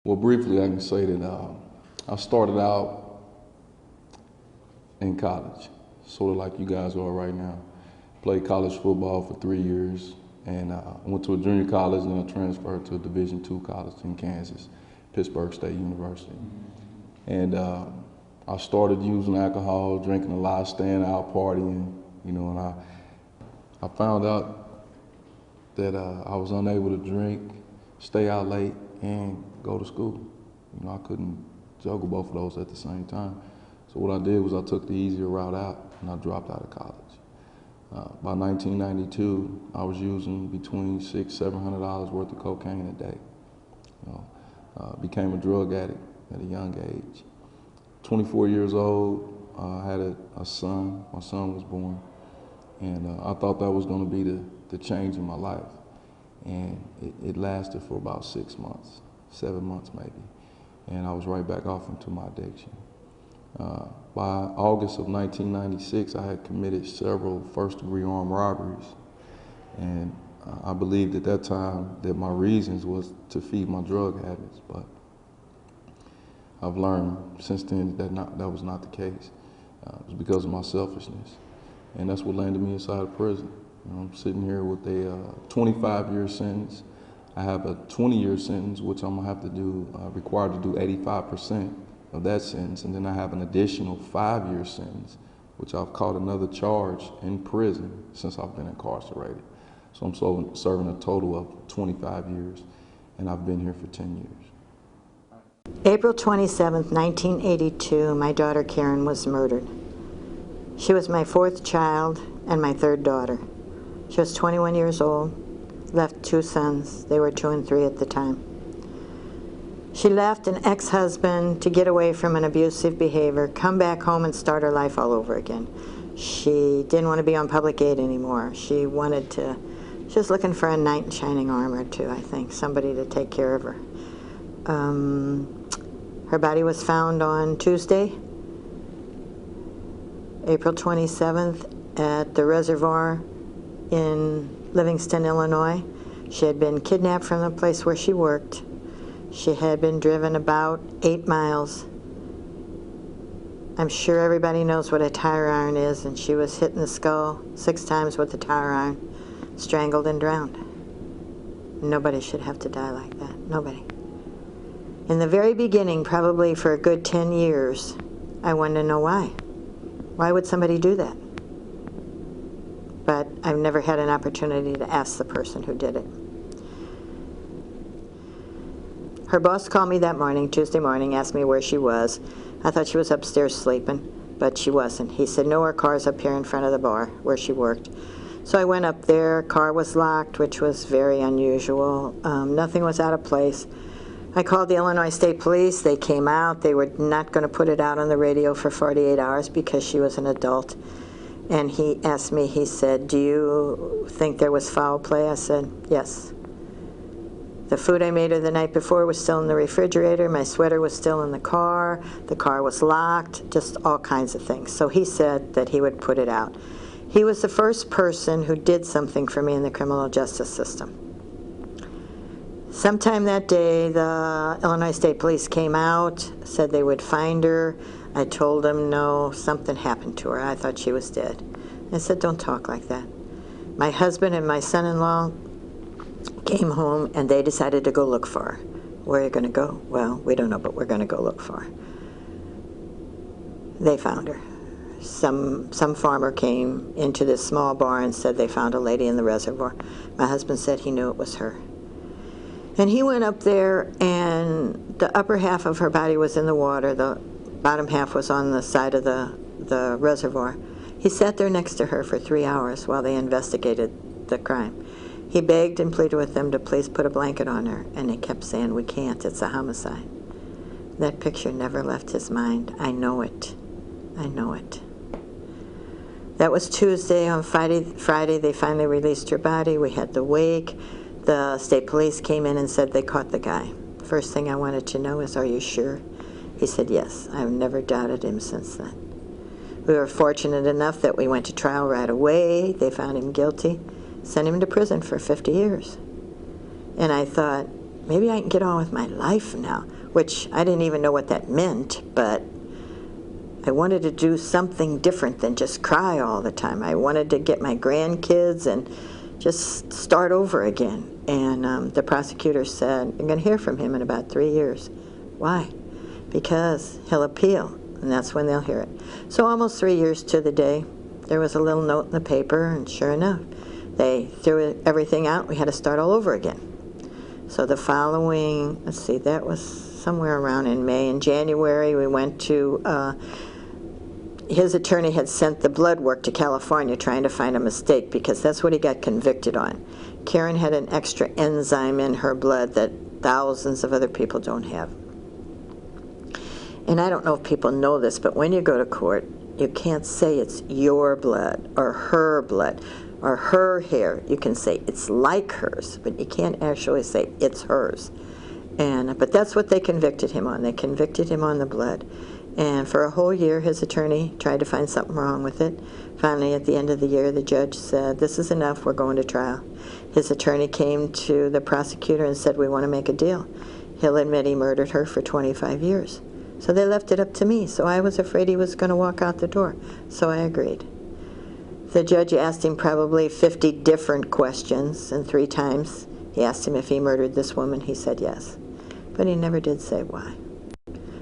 Well, briefly, I can say that I started out in college, sort of like you guys are right now. Played college football for 3 years, and went to a junior college, and then I transferred to a Division II college in Kansas, Pittsburgh State University. And I started using alcohol, drinking a lot, staying out, partying, and I found out that I was unable to drink, stay out late, and go to school. I couldn't juggle both of those at the same time. So what I did was I took the easier route out, and I dropped out of college. By 1992, I was using between $600–700 worth of cocaine a day. Became a drug addict at a young age. 24 years old, I had a son. My son was born, and I thought that was going to be the change in my life. And it lasted for about 6 months, 7 months maybe, and I was right back off into my addiction. By August of 1996, I had committed several first-degree armed robberies, and I believed at that time that my reasons was to feed my drug habits, but I've learned since then that was not the case. It was because of my selfishness, and that's what landed me inside of prison. I'm sitting here with a 25-year sentence. I have a 20-year sentence, which I'm gonna have to do, required to do 85% of that sentence, and then I have an additional 5-year sentence, which I've caught another charge in prison since I've been incarcerated. So I'm serving a total of 25 years, and I've been here for 10 years. April 27th, 1982, my daughter Karen was murdered. She was my 4th child and my 3rd daughter. She was 21 years old, left 2 sons. They were 2 and 3 at the time. She left an ex-husband to get away from an abusive behavior, come back home and start her life all over again. She didn't want to be on public aid anymore. She was looking for a knight in shining armor too, I think, somebody to take care of her. Her body was found on Tuesday, April 27th, at the reservoir in Livingston, Illinois. She had been kidnapped from the place where she worked. She had been driven about 8 miles. I'm sure everybody knows what a tire iron is, and she was hit in the skull 6 times with a tire iron, strangled and drowned. Nobody should have to die like that, nobody. In the very beginning, probably for a good 10 years, I wanted to know why. Why would somebody do that? But I've never had an opportunity to ask the person who did it. Her boss called me that morning, Tuesday morning, asked me where she was. I thought she was upstairs sleeping, but she wasn't. He said, no, her car's up here in front of the bar where she worked. So I went up there. Car was locked, which was very unusual. Nothing was out of place. I called the Illinois State Police. They came out. They were not going to put it out on the radio for 48 hours because she was an adult. And he asked me, he said, do you think there was foul play? I said, yes. The food I made her the night before was still in the refrigerator. My sweater was still in the car. The car was locked, just all kinds of things. So he said that he would put it out. He was the first person who did something for me in the criminal justice system. Sometime that day, the Illinois State Police came out, said they would find her. I told them, no, something happened to her. I thought she was dead. I said, don't talk like that. My husband and my son-in-law came home, and they decided to go look for her. Where are you going to go? Well, we don't know, but we're going to go look for her. They found her. Some farmer came into this small bar and said they found a lady in the reservoir. My husband said he knew it was her. And he went up there, and the upper half of her body was in the water. The bottom half was on the side of the reservoir. He sat there next to her for 3 hours while they investigated the crime. He begged and pleaded with them to please put a blanket on her, and they kept saying, we can't, it's a homicide. That picture never left his mind. I know it. I know it. That was Tuesday. On Friday, they finally released her body. We had the wake. The state police came in and said they caught the guy. First thing I wanted to know is, are you sure? He said, yes. I've never doubted him since then. We were fortunate enough that we went to trial right away. They found him guilty, sent him to prison for 50 years. And I thought, maybe I can get on with my life now, which I didn't even know what that meant, but I wanted to do something different than just cry all the time. I wanted to get my grandkids and just start over again. And the prosecutor said, you're going to hear from him in about 3 years. Why? Because he'll appeal, and that's when they'll hear it. So almost 3 years to the day, there was a little note in the paper, and sure enough, they threw everything out. We had to start all over again. So the following, let's see, that was somewhere around in May. In January, we went to, his attorney had sent the blood work to California trying to find a mistake, because that's what he got convicted on. Karen had an extra enzyme in her blood that thousands of other people don't have. And I don't know if people know this, but when you go to court, you can't say it's your blood or her hair. You can say it's like hers, but you can't actually say it's hers. But that's what they convicted him on. They convicted him on the blood. And for a whole year, his attorney tried to find something wrong with it. Finally, at the end of the year, the judge said, this is enough, we're going to trial. His attorney came to the prosecutor and said, we want to make a deal. He'll admit he murdered her for 25 years. So they left it up to me. So I was afraid he was going to walk out the door. So I agreed. The judge asked him probably 50 different questions, and 3 times he asked him if he murdered this woman. He said yes. But he never did say why.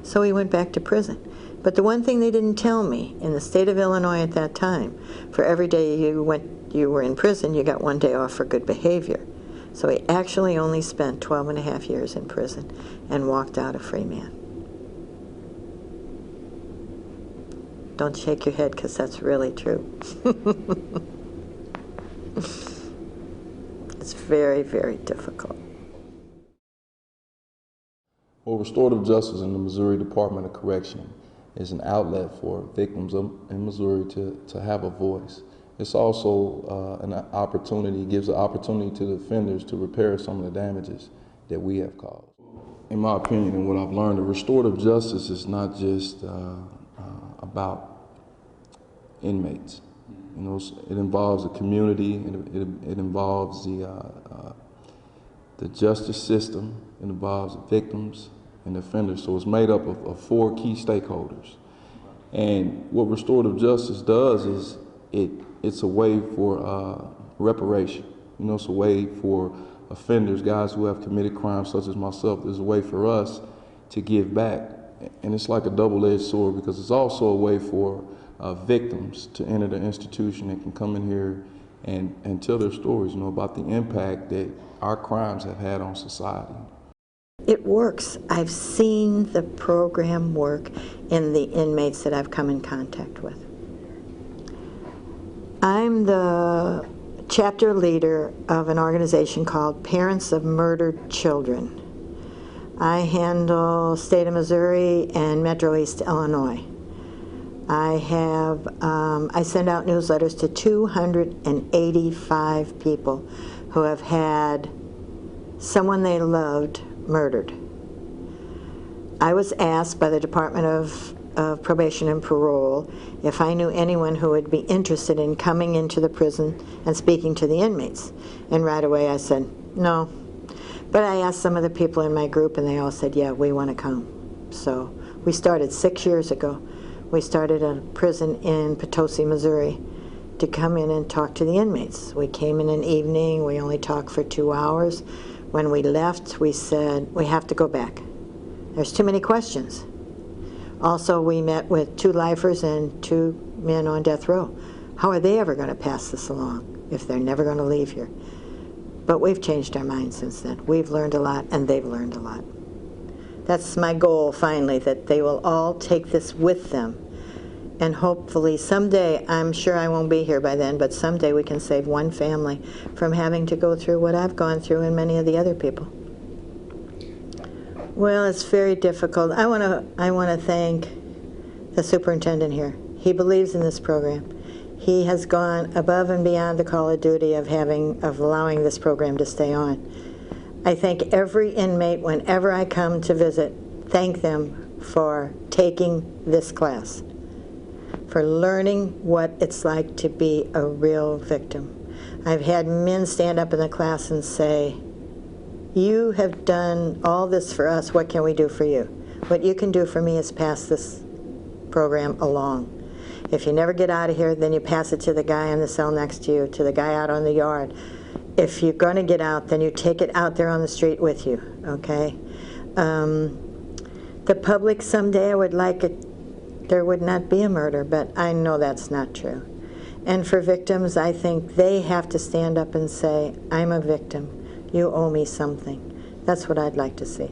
So he went back to prison. But the one thing they didn't tell me, in the state of Illinois at that time, for every day you were in prison, you got 1 day off for good behavior. So he actually only spent 12 and a half years in prison and walked out a free man. Don't shake your head, because that's really true. It's very, very difficult. Well, restorative justice in the Missouri Department of Correction is an outlet for victims in Missouri to have a voice. It's also an opportunity, gives an opportunity to the offenders to repair some of the damages that we have caused. In my opinion, and what I've learned, restorative justice is not just about inmates. You know, it involves the community, it involves the justice system, it involves the victims and the offenders. So it's made up of 4 key stakeholders. And what restorative justice does is it's a way for reparation. You know, it's a way for offenders, guys who have committed crimes such as myself. There's a way for us to give back. And it's like a double-edged sword, because it's also a way for victims to enter the institution and can come in here and tell their stories, you know, about the impact that our crimes have had on society. It works. I've seen the program work in the inmates that I've come in contact with. I'm the chapter leader of an organization called Parents of Murdered Children. I handle state of Missouri and Metro East Illinois. I send out newsletters to 285 people who have had someone they loved murdered. I was asked by the Department of Probation and Parole if I knew anyone who would be interested in coming into the prison and speaking to the inmates. And right away I said, no. But I asked some of the people in my group, and they all said, yeah, we want to come. So we started 6 years ago. We started a prison in Potosi, Missouri, to come in and talk to the inmates. We came in an evening. We only talked for 2 hours. When we left, we said, we have to go back. There's too many questions. Also, we met with 2 lifers and 2 men on death row. How are they ever going to pass this along if they're never going to leave here? But we've changed our minds since then. We've learned a lot, and they've learned a lot. That's my goal, finally, that they will all take this with them. And hopefully someday, I'm sure I won't be here by then, but someday we can save one family from having to go through what I've gone through and many of the other people. Well, it's very difficult. I want to thank the superintendent here. He believes in this program. He has gone above and beyond the call of duty of allowing this program to stay on. I thank every inmate whenever I come to visit, thank them for taking this class, for learning what it's like to be a real victim. I've had men stand up in the class and say, You have done all this for us. What can we do for you? What you can do for me is pass this program along. If you never get out of here, then you pass it to the guy in the cell next to you, to the guy out on the yard. If you're going to get out, then you take it out there on the street with you, okay? The public, someday I would like it, there would not be a murder, but I know that's not true. And for victims, I think they have to stand up and say, I'm a victim. You owe me something. That's what I'd like to see.